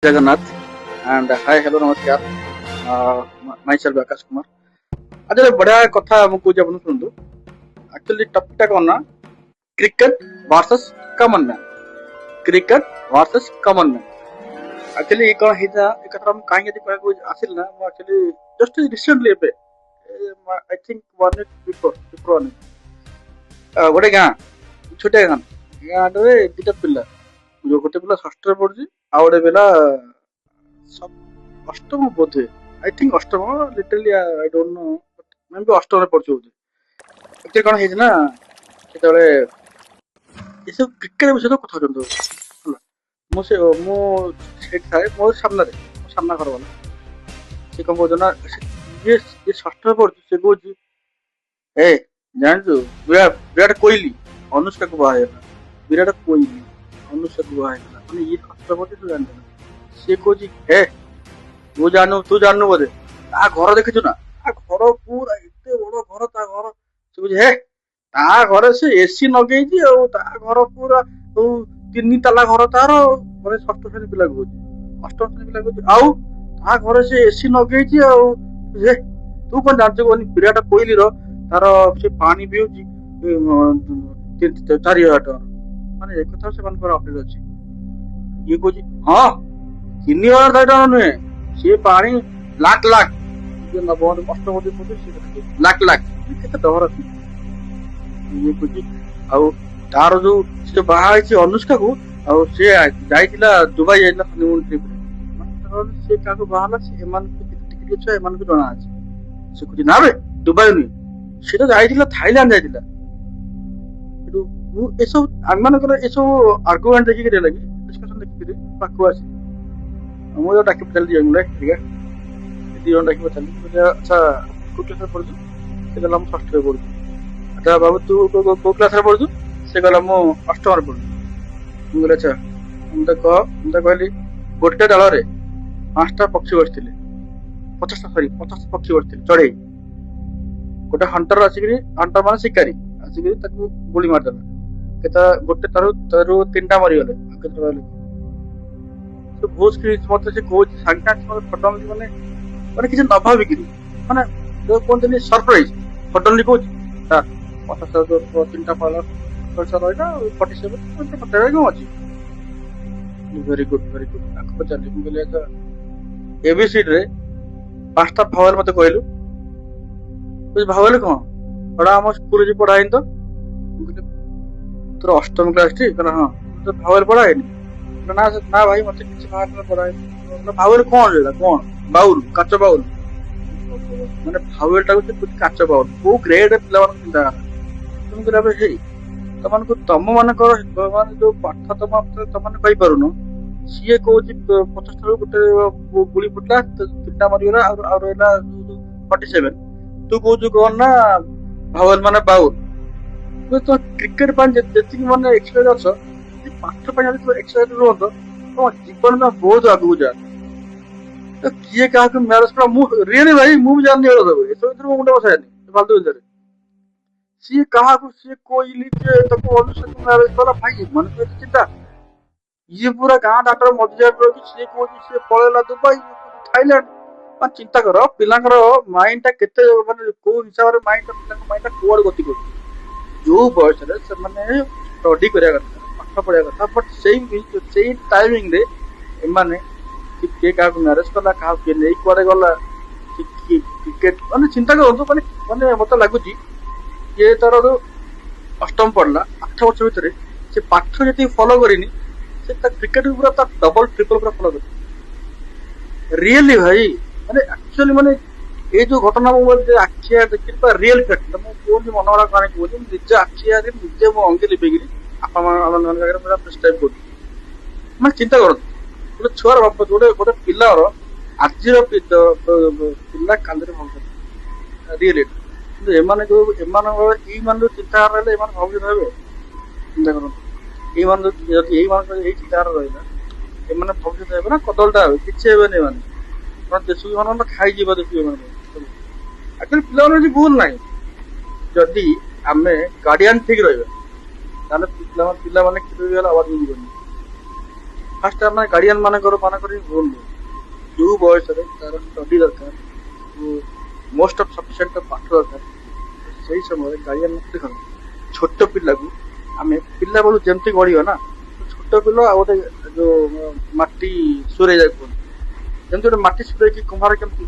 Jagannath and hi hello namaskar myself Akash Kumar आज बड़ा कथा हम कौन आपन सुनतु एक्चुअली टॉपिक कौन ना cricket versus common man cricket versus common man actually ये कौन हेता एक कथा हम काहे यदि कहको आसिल ना मो एक्चुअली जस्ट रिसेंटली पे आई थिंक 1 week before गोटे गाँ छोटे गाँ गाँ रे दिटा पिला जो गोटे पिला षष्ठ रे पढुची आ गोटे पिला सब अष्टम बोधे आई थिंक अष्टम लिटरली आई डोंट नो मैं भी अष्टम रे पढुची बोधे एक्चुअली कौन हेज ना सेतबेले ये सब क्रिकेट विषय तो कथा जंतो हला मो सेट थाए मो सामना घर वाला से कम बोझ ना ये षष्ठ रे पढुची से कोची ए जानछु विराट कोहली अनुष्का को बाहे विराट कोहली अनुष्का को बाहे माने ये षष्ठ पढुची तू जानछ से कोची ए तू जानू बोधे ता घर देखिछु ना ता घर पूरा एते बड़ घर ता घर से बुझे हे ता घर से एसी लगेइजी और ता घर पूरा तीन ताला घर तार माने षष्ठ श्रेणी पिला को अष्टम श्रेणी पिला को आउ ता घर से एसी लगेइजी और बुझे तू कोन जानछ कोनी विराट कोहली रो तार से पानी पिउजी 4000 टन माने एक कथा से मन पर अपडेट अछि ये कोची हां 3000 टन नुहे से पानी लाख लाख ये नबोध अष्टमोदी पुटी से लाख लाख केते डर अछि ये कुछ आउ तार जो से बाहर से अनुष्का को और से जाइतिला दुबई जाइला हनीमून ट्रिप मतलब से काको बाहला से एमान टिकट छ एमान को जणा अछि से कुछ ना रे दुबई नु से तो जाइतिला थाईलैंड जाइतिला एटू मु एसो आमान कर एसो आर्गुमेंट देखि के लगी डिस्कशन देखि के पाकु आसी मु जो डाकी चल दियो मुले ठीक है दियो डाकी चल अच्छा को क्लास पढु से गला हम षष्ठ रे पढु अच्छा बाबू तू को क्लास रे पढु से गला मु अष्टम रे पढु मु गले अच्छा हम त कहली गोटे दल रे पांचटा पक्षी बसथिले 50 पक्षी बसथिले चढ़ई गोटे हंटर आसिकरी हंटर माने शिकारी आसिकरी ताकू गोली मार देला केता गोटे तारू तीनटा मरि गले केता वाले तो भोज की मत से कोच संख्या मत फटम माने किछ नभाबिकरी माने जो कोन दिनी सरप्राइज सडनली कोच ता 50 तो तीनटा पाला पैसा रहना 47 तो पता है क्यों अछि वेरी गुड आखो चली बोले तो एबीसी रे पांचटा भावल मते कहलु कुछ भावल कोन बड़ा हम स्कूल जे पढ़ाइन तो तोर अष्टम क्लास थी कहना हां तो भावल पढ़ाइन ना भाई मते किछ भाग में पढ़ाइन भावल कोन रेला कोन बाउल काचो बाउल माने भावल टा कुछ काचो बाउल को ग्रेड पिला मान चिंता तुम करा बे हे तमन को तम मन कर भगवान जो पाठ तम मन कहि परुनो सीए को 50 ठारो गुटे गुली फुटला तीनटा मरि गेला और एला 47 तू को जो कोन ना भावल माने बाउल तो क्रिकेट पान जति माने एक्सपीरियंस अछि पाठ पान तो एक्सपीरियंस रहतो तो जीवन में बहुत आगु जा तो किए कहा कि मैरिज पर मु रियली भाई मु जान नहीं रहा था तो इधर मुंडा बसाया नहीं फालतू इधर सी कहा को सी कोई लीजे तो को अनुसार मैरिज करा भाई मन पे चिंता ये पूरा गां डाक्टर मध्य रो कि सी को सी पळेला दुबई थाईलैंड आ चिंता करो पिलांकर माइंड ता केते माने को हिसाब रे माइंड ता कोड गति कर जो बयस रे से माने स्टडी करिया करता पाठ पढ़िया करता बट सेम टाइमिंग रे माने के का मैरिज कला का के नहीं करे गला क्रिकेट माने चिंता करो माने मत लागु जी ये तार अष्टम पढ़ला 8 वर्ष भीतर से पाठ जति फॉलो करिनी से ता क्रिकेट पूरा ता डबल ट्रिपल पूरा फॉलो कर रियली भाई माने एक्चुअली माने ये जो घटना मो आखिया देखि पा रियल फैक्ट मो कोन जे मनोरा काने को निज आखिया रे निजे मो अंगे लिबेगिरी आपा मान मान पूरा प्रेस्क्राइब कर मैं चिंता करो गोटे छुआर बाप गोटे पिलार आज पिला कांदरे भविष्य रियली কিন্তু এমানে जो এই মান চিন্তা रहले এমান ভবিষ্যৎ হবে চিন্তা করুন এই মান যদি এই মান এই চিন্তা রইলা এমানে ভবিষ্যৎ হবে না কতলটা হবে কিছু হবে না মানে আমরা দেশি মান খাই ଯିବ দেশি মান actually ପିଲାମାନେ କିଛି ଭୁଲ ନାହିଁ ଯଦି ଆମେ ଗାର୍ଡିଆନ ଠିକ ରହିବା ତାହେଲେ ପିଲାମାନେ କ୍ଷୀର ହେଲା ଆବାଜ ଯିବନି ଫାର୍ଷ୍ଟ ଆମେ ଗାର୍ଡିଆନ ମାନଙ୍କର ଭୁଲ ନୁହେଁ। ଯୋଉ ବୟସରେ ତାର ଷ୍ଟଡି ଦରକାର, ମୋଷ୍ଟ ଅଫ ସଫିସିଏଣ୍ଟ ପାଠ ଦରକାର, ସେଇ ସମୟରେ ଗାର୍ଡିଆନ ଦେଖନ୍ତୁ ଛୋଟ ପିଲାକୁ ଆମେ ପିଲା ବେଳୁ ଯେମିତି ଗଢିବ ନା, ଛୋଟ ପିଲା ଆଉ ଗୋଟେ ଯୋଉ ମାଟି ସୁରେଇ ଯାଏ କୁହନ୍ତି, ଯେମିତି ଗୋଟେ ମାଟି ସୁରେଇକି କୁମ୍ଭାର କେମିତି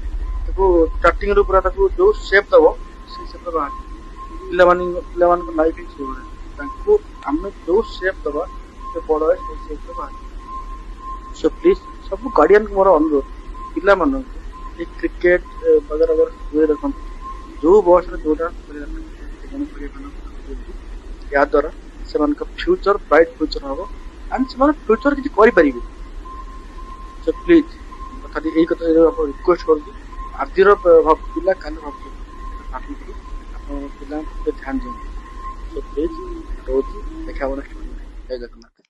ତାକୁ ଷ୍ଟାର୍ଟିଂ ରୁ ପୁରା ତାକୁ ଯୋଉ ସେପ୍ ଦବ ସେଇ ସେପ୍ ବାହାରି ପିଲାମାନଙ୍କ ଲାଇଫ ହିଁ ସେଇଭଳିଆ। ତାଙ୍କୁ ଆମେ ଯୋଉ ସେପ୍ ଦବା ସେ ବଡ ହୁଏ ସେଇ ସେପ୍ ବାହାରି। ସୋ ପ୍ଲିଜ ସବୁ ଗାର୍ଡିଆନକୁ ମୋର ଅନୁରୋଧ, ପିଲାମାନଙ୍କୁ ଏଇ କ୍ରିକେଟ ବଗେରା ଦୂରେଇ ରଖନ୍ତୁ। ଯୋଉ ବୟସରେ ଯୋଉଟା କରିବା କଥା ସେମାନେ କରିବା ଦିଅନ୍ତୁ। ଏହା ଦ୍ୱାରା ସେମାନଙ୍କ ଫ୍ୟୁଚର ବ୍ରାଇଟ ଫ୍ୟୁଚର ହବ ଆଣ୍ଡ ସେମାନେ ଫ୍ୟୁଚର କିଛି କରିପାରିବେ। ସୋ ପ୍ଲିଜ କଥାଟି ଏଇ କଥା ଆପଣ ରିକ୍ୱେଷ୍ଟ କରୁଛି, ଆଜିର ପିଲା କାଲି ଭାବୁଛନ୍ତି ଭାବିକି ଆପଣ ପିଲାଙ୍କ ଉପରେ ଧ୍ୟାନ ଦିଅନ୍ତୁ। ସୋ ପ୍ଲିଜ ରହୁଛି, ଦେଖା ହବ ନେକ୍ସଟ। ଜୟ ଜଗନ୍ନାଥ।